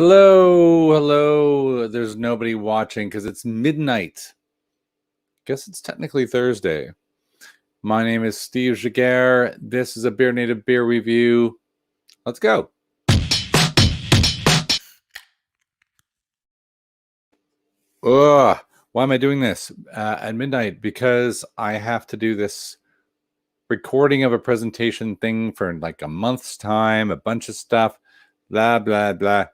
Hello. There's nobody watching because it's midnight. Guess it's technically Thursday. My name is Steve Jaguar. This is a BeerNative beer review. Let's go. Ugh. Why am I doing this at midnight? Because I have to do this recording of a presentation thing for like a month's time, a bunch of stuff, blah, blah, blah.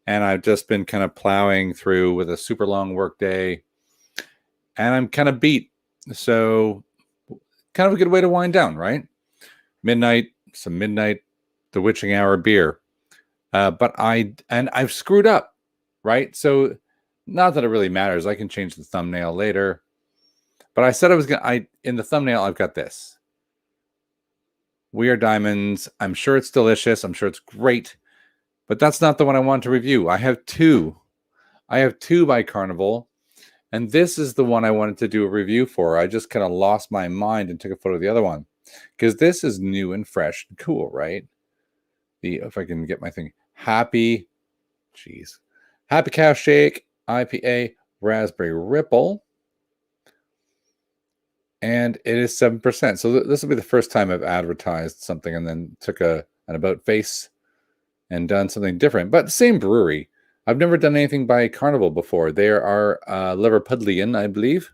And I've just been kind of plowing through with a super long work day. And I'm kind of beat. So kind of a good way to wind down, right? Midnight, some midnight, the witching hour beer. But I've screwed up, right? So not that it really matters. I can change the thumbnail later. But I said I was in the thumbnail, I've got this. We Are Diamonds. I'm sure it's delicious. I'm sure it's great. But that's not the one I want to review. I have two. I have two by Carnival. And this is the one I wanted to do a review for. I just kind of lost my mind and took a photo of the other one. Because this is new and fresh and cool, right? If I can get my thing. Happy Cow Shake IPA Raspberry Ripple. And it is 7%. So this will be the first time I've advertised something and then took an about face and done something different. But same brewery. I've never done anything by Carnival before. They are Liverpudlian, I believe.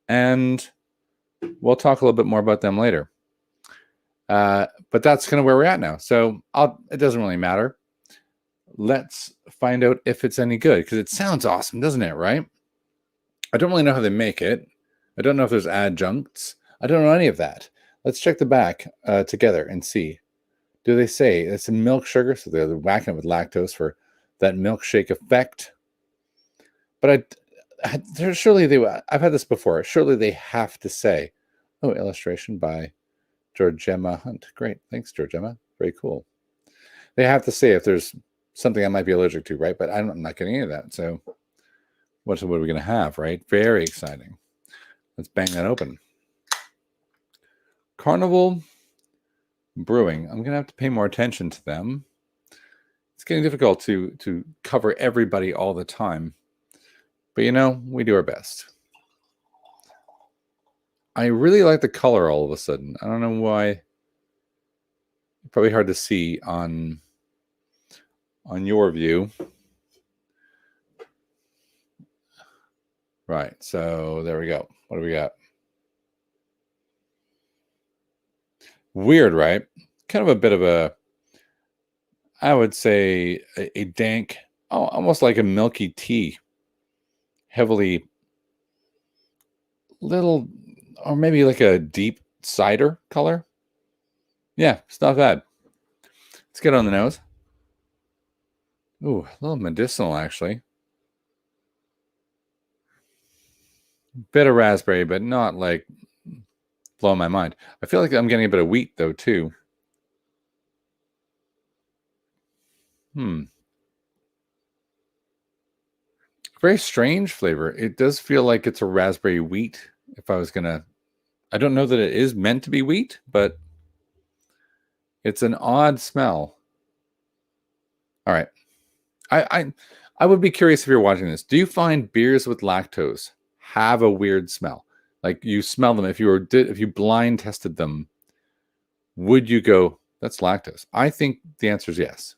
And we'll talk a little bit more about them later. But that's kind of where we're at now. So it doesn't really matter. Let's find out if it's any good. Because it sounds awesome, doesn't it, right? I don't really know how they make it. I don't know if there's adjuncts. I don't know any of that. Let's check the back together and see. Do they say it's in milk sugar? So they're whacking it with lactose for that milkshake effect. But I've had this before. Surely they have to say, oh, illustration by Georgemma Hunt. Great. Thanks, Georgemma. Very cool. They have to say if there's something I might be allergic to, right? But I'm not getting any of that. So what are we going to have, right? Very exciting. Let's bang that open. Carnival Brewing. I'm going to have to pay more attention to them. It's getting difficult to cover everybody all the time. But, we do our best. I really like the color all of a sudden. I don't know why. Probably hard to see on your view. Right. So there we go. What do we got? Weird, right? Kind of a bit of a, I would say, a dank, almost like a milky tea. Heavily, little, or maybe like a deep cider color. Yeah, it's not bad. Let's get on the nose. Ooh, a little medicinal, actually. Bit of raspberry, but not like blowing my mind. I feel like I'm getting a bit of wheat, though, too. Very strange flavor. It does feel like it's a raspberry wheat. If I was going to... I don't know that it is meant to be wheat, but it's an odd smell. All right. I would be curious if you're watching this. Do you find beers with lactose have a weird smell? Like you smell them. If you blind tested them, would you go, that's lactose? I think the answer is yes.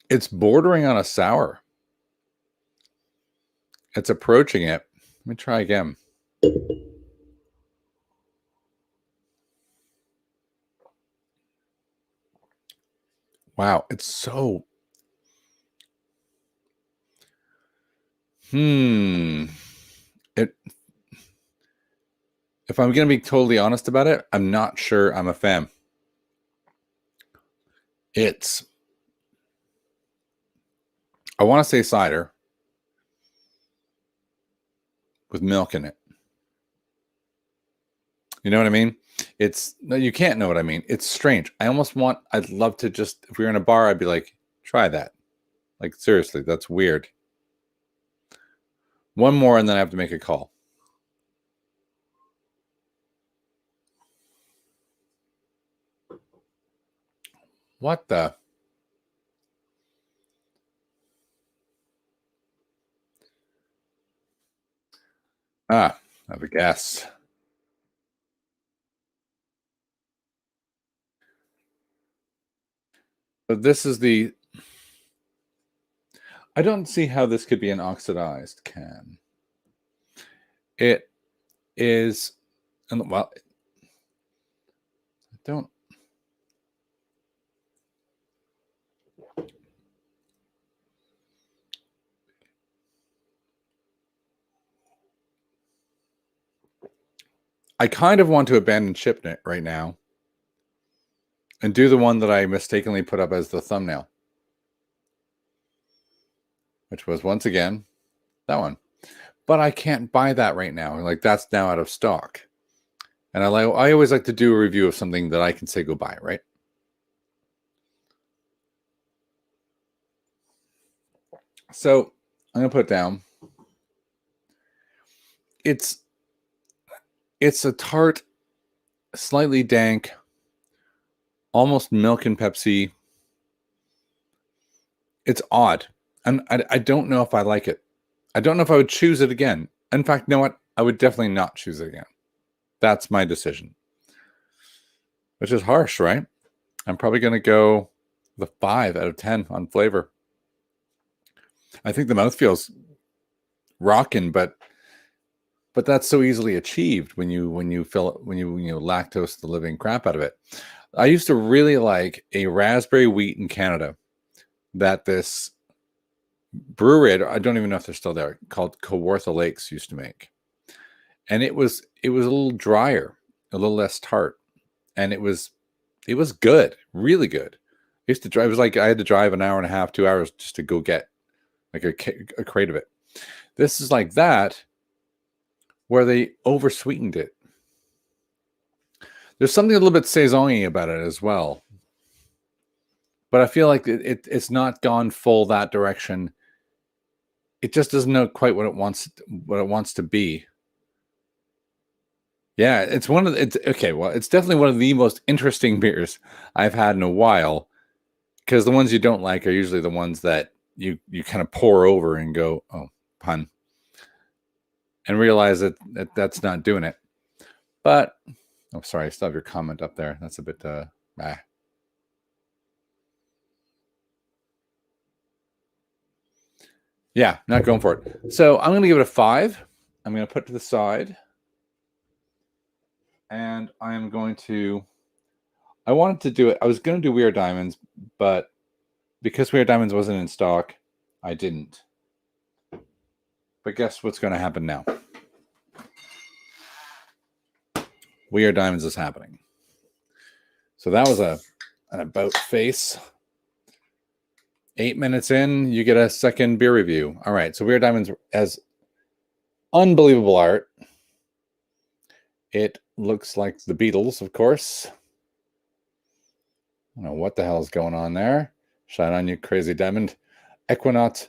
It's bordering on a sour. It's approaching it. Let me try again. Wow, it's so... If I'm going to be totally honest about it, I'm not sure I'm a fan. I want to say cider with milk in it. You know what I mean? You can't know what I mean. It's strange. I'd love to just, if we were in a bar, I'd be like, try that. Like, seriously, that's weird. One more and then I have to make a call. What the? I have a guess. But this is the... I don't see how this could be an oxidized can. It is... And well, I don't... I kind of want to abandon ship it right now and do the one that I mistakenly put up as the thumbnail, which was once again that one. But I can't buy that right now. Like, that's now out of stock. And I always like to do a review of something that I can say go buy, right? So I'm gonna put it down. It's a tart, slightly dank, almost milk and Pepsi. It's odd. And I don't know if I like it. I don't know if I would choose it again. In fact, you know what? I would definitely not choose it again. That's my decision. Which is harsh, right? I'm probably going to go the 5 out of 10 on flavor. I think the mouth feels rocking, but that's so easily achieved when you lactose the living crap out of it. I used to really like a raspberry wheat in Canada that this brewery, I don't even know if they're still there, called Kawartha Lakes used to make. And it was a little drier, a little less tart. And it was good, really good. I used to drive, it was like I had to drive an hour and a half, 2 hours just to go get like a crate of it. This is like that, where they oversweetened it. There's something a little bit saison-y about it as well. But I feel like it's not gone full that direction. It just doesn't know quite what it wants to be. Yeah, it's definitely one of the most interesting beers I've had in a while, because the ones you don't like are usually the ones that you kind of pour over and go, oh, pun, and realize that that's not doing it. But, oh, sorry, I still have your comment up there. That's a bit, yeah, not going for it. So I'm going to give it a 5. I'm going to put it to the side. And I'm going to... I wanted to do it. I was going to do Weird Diamonds, but because Weird Diamonds wasn't in stock, I didn't. But guess what's going to happen now? Weird Diamonds is happening. So that was an about face. 8 minutes in, you get a second beer review. All right, so Weird Diamonds has unbelievable art. It looks like the Beatles, of course. I don't know what the hell is going on there. Shine on, you crazy diamond. Ekuanot,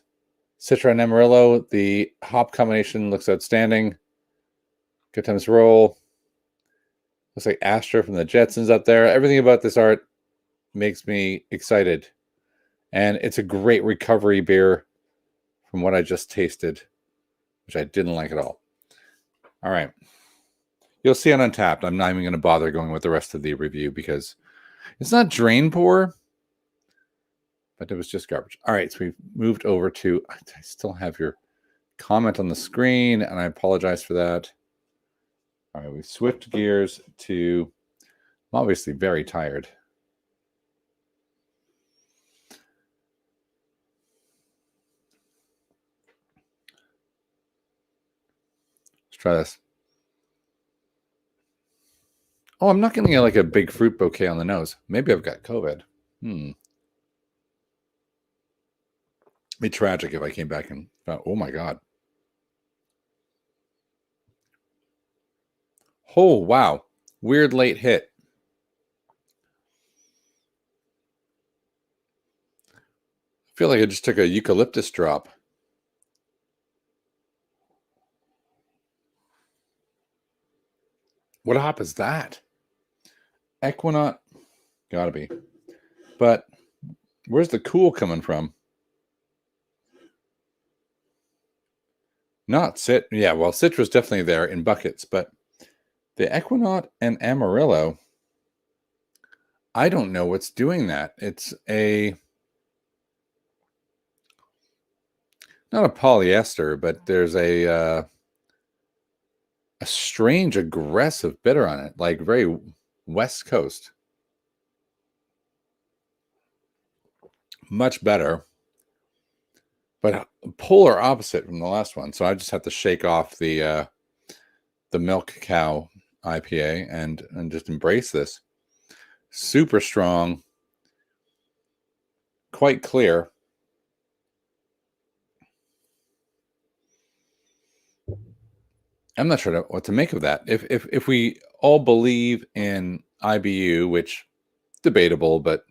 Citra, and Amarillo. The hop combination looks outstanding. Good times roll. Looks like Astra from the Jetsons up there. Everything about this art makes me excited. And it's a great recovery beer from what I just tasted, which I didn't like at all. All right. You'll see on Untapped. I'm not even going to bother going with the rest of the review because it's not drain pour, but it was just garbage. All right. So we've moved over to... I still have your comment on the screen, and I apologize for that. All right. We switched gears to... I'm obviously very tired. Let's try this. Oh, I'm not getting like a big fruit bouquet on the nose. Maybe I've got COVID. It'd be tragic if I came back and thought, oh my God. Oh, wow. Weird late hit. I feel like I just took a eucalyptus drop. What hop is that? Ekuanot. Gotta be. But where's the cool coming from? Not Cit. Yeah, well, Citra's definitely there in buckets, but the Ekuanot and Amarillo, I don't know what's doing that. It's not a polyester, but there's a strange aggressive bitter on it, like very West Coast. Much better, but polar opposite from the last one. So I just have to shake off the milk cow IPA and just embrace this. Super strong, quite clear. I'm not sure what to make of that. If we all believe in IBU, which debatable, but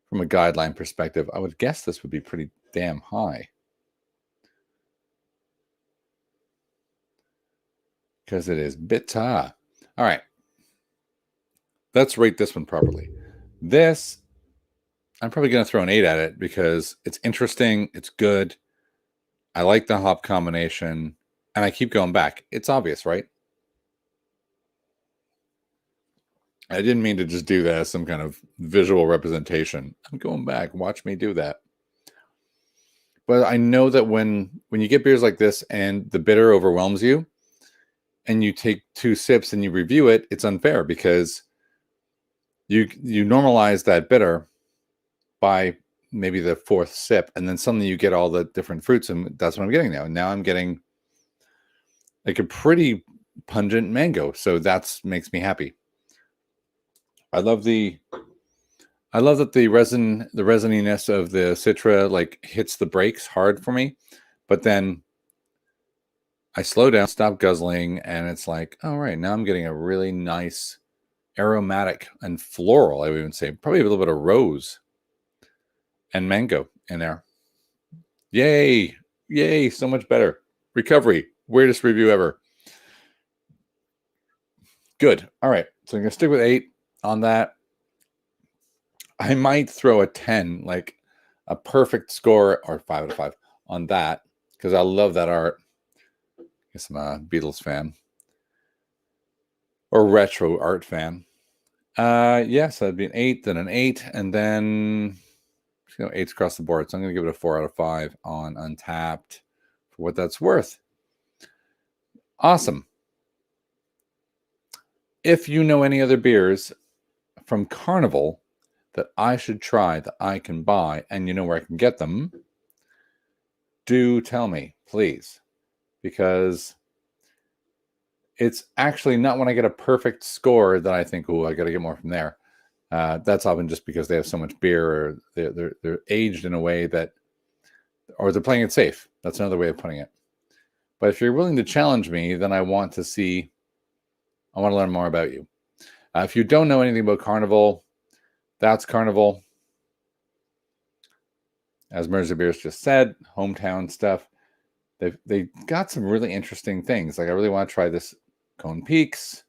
from a guideline perspective, I would guess this would be pretty damn high. Because it is bitter. All right. Let's rate this one properly. This, I'm probably going to throw an 8 at it because it's interesting. It's good. I like the hop combination. And I keep going back. It's obvious, right? I didn't mean to just do that as some kind of visual representation. I'm going back. Watch me do that. But I know that when you get beers like this and the bitter overwhelms you and you take 2 sips and you review it, it's unfair because you normalize that bitter by maybe the 4th sip, and then suddenly you get all the different fruits, and that's what I'm getting now. Now I'm getting like a pretty pungent mango, so that makes me happy. I love that the resininess of the Citra like hits the brakes hard for me, but then I slow down, stop guzzling, and it's like, all right, now I'm getting a really nice aromatic and floral, I would even say, probably a little bit of rose and mango in there. Yay! Yay! So much better. Recovery. Weirdest review ever. Good. All right. So I'm going to stick with 8 on that. I might throw a 10, like a perfect score, or 5 out of 5 on that, because I love that art. I guess I'm a Beatles fan or retro art fan. Yes, that'd be an 8, then an 8, and then 8s across the board. So I'm going to give it a 4 out of 5 on Untapped for what that's worth. Awesome. If you know any other beers from Carnival that I should try, that I can buy, and you know where I can get them, do tell me, please. Because it's actually not when I get a perfect score that I think, oh, I got to get more from there. That's often just because they have so much beer, or they're aged in a way that, or they're playing it safe. That's another way of putting it. But if you're willing to challenge me, then I want to learn more about you. If you don't know anything about Carnival, that's Carnival. As Mirza Beers just said, hometown stuff. They got some really interesting things. Like I really want to try this Cone Peaks.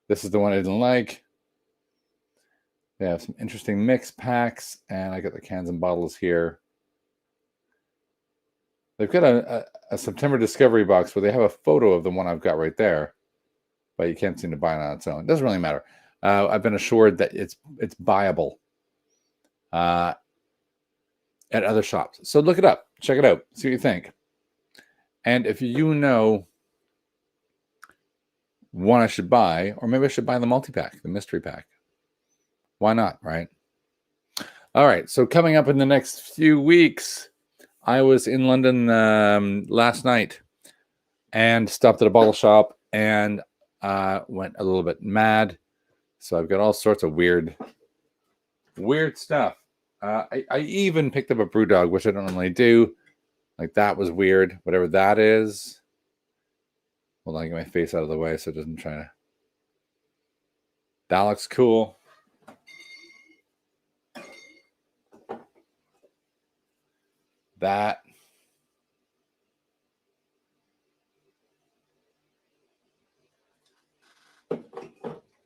This is the one I didn't like. They have some interesting mix packs, and I got the cans and bottles here. They've got a September Discovery box where they have a photo of the one I've got right there, but you can't seem to buy it on its own. It doesn't really matter. I've been assured that it's buyable at other shops. So look it up, check it out, see what you think. And if you know one I should buy, or maybe I should buy the multi-pack, the mystery pack. Why not, right? All right, so coming up in the next few weeks, I was in London last night and stopped at a bottle shop and went a little bit mad. So I've got all sorts of weird stuff. I even picked up a BrewDog, which I don't normally do. Like that was weird, whatever that is. Hold on, get my face out of the way so it doesn't try to. That looks cool. That.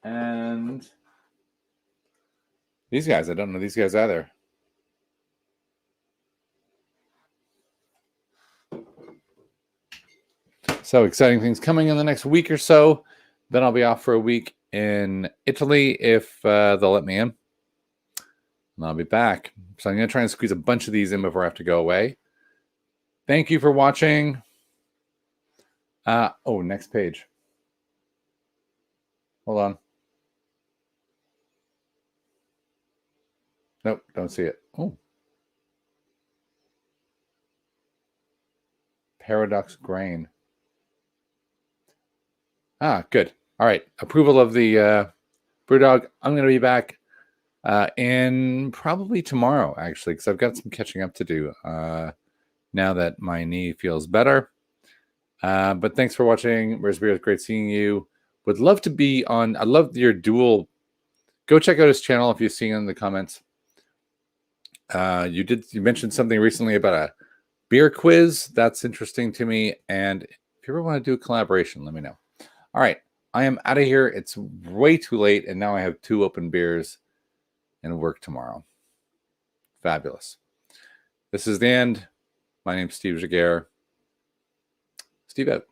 And These guys, I don't know these guys either. So exciting things coming in the next week or so. Then I'll be off for a week in Italy if they'll let me in. And I'll be back. So I'm going to try and squeeze a bunch of these in before I have to go away. Thank you for watching. Next page. Hold on. Nope, don't see it. Oh. Paradox grain. Good. All right. Approval of the BrewDog. I'm going to be back in probably tomorrow, actually, because I've got some catching up to do now that my knee feels better. But thanks for watching. Where's Beer? It's great seeing you. Would love to be on. I love your dual. Go check out his channel if you've seen it in the comments. You mentioned something recently about a beer quiz. That's interesting to me. And if you ever want to do a collaboration, let me know. All right. I am out of here. It's way too late. And now I have 2 open beers and work tomorrow. Fabulous. This is the end. My name's Steve Jaguar. Steve out.